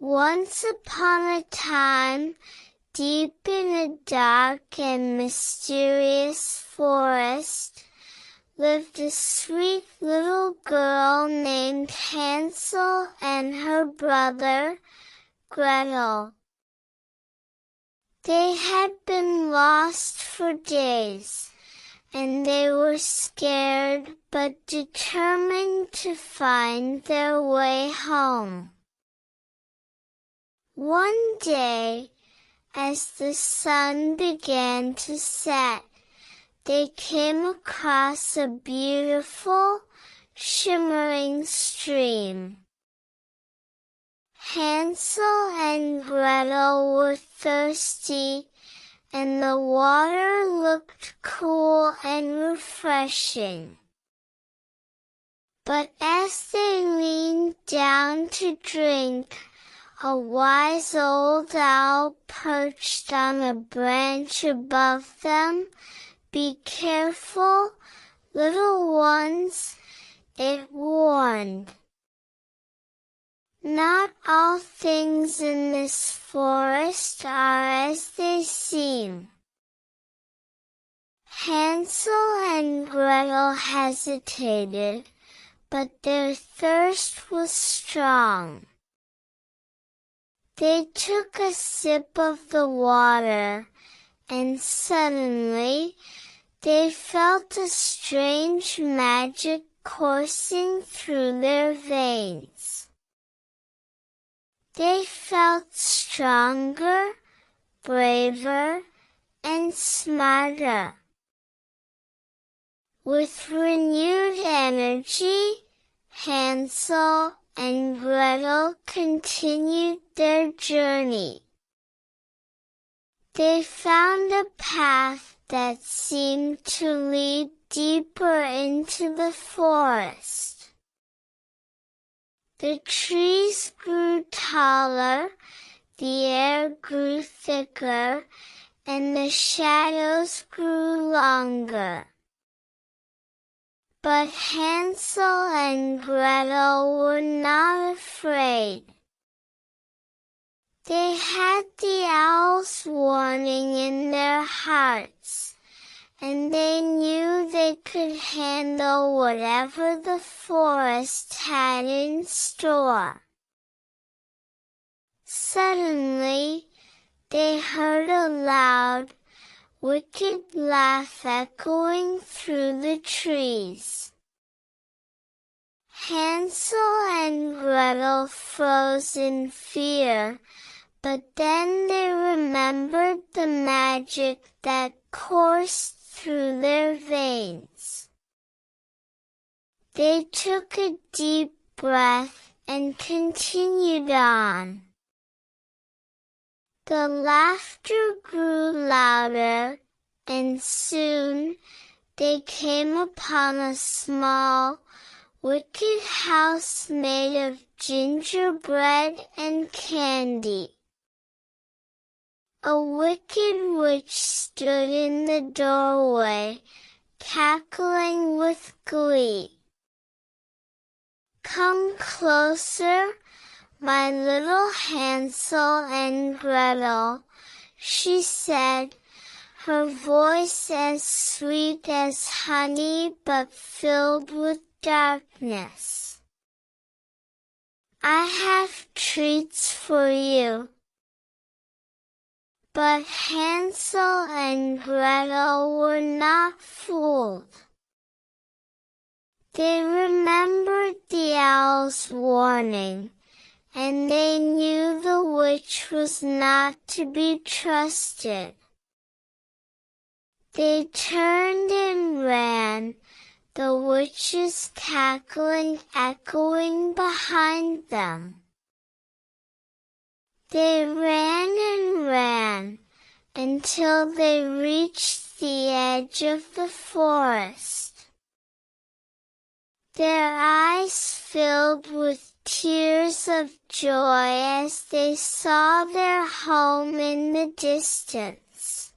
Once upon a time, deep in a dark and mysterious forest, lived a sweet little girl named Hansel and her brother, Gretel. They had been lost for days, and they were scared but determined to find their way home. One day, as the sun began to set, they came across a beautiful, shimmering stream. Hansel and Gretel were thirsty, and the water looked cool and refreshing. But as they leaned down to drink, a wise old owl perched on a branch above them. "Be careful, little ones," it warned. "Not all things in this forest are as they seem." Hansel and Gretel hesitated, but their thirst was strong. They took a sip of the water, and suddenly, they felt a strange magic coursing through their veins. They felt stronger, braver, and smarter. With renewed energy, Hansel and Gretel continued their journey. They found a path that seemed to lead deeper into the forest. The trees grew taller, the air grew thicker, and the shadows grew longer. But Hansel and Gretel were not afraid. They had the owl's warning in their hearts, and they knew they could handle whatever the forest had in store. Suddenly, they heard a loud, wicked laugh echoing through the trees. Hansel and Gretel froze in fear, but then they remembered the magic that coursed through their veins. They took a deep breath and continued on. The laughter grew louder, and soon they came upon a small, wicked house made of gingerbread and candy. A wicked witch stood in the doorway, cackling with glee. "Come closer, my little Hansel and Gretel," she said, her voice as sweet as honey but filled with darkness. "I have treats for you." But Hansel and Gretel were not fooled. They remembered the owl's warning, and they knew the witch was not to be trusted. They turned and ran, the witch's cackling echoing behind them. They ran and ran, until they reached the edge of the forest. Their eyes filled with tears of joy as they saw their home in the distance.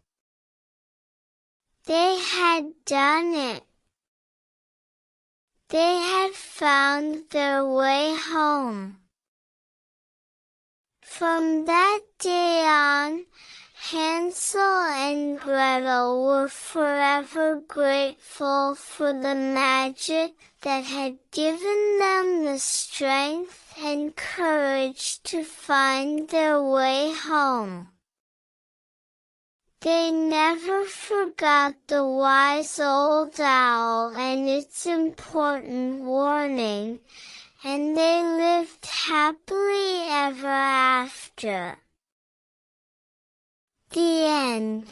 They had done it. They had found their way home. From that day on, Hansel and Gretel were forever grateful for the magic that had given them the strength and courage to find their way home. They never forgot the wise old owl and its important warning, and they lived happily ever after. The end.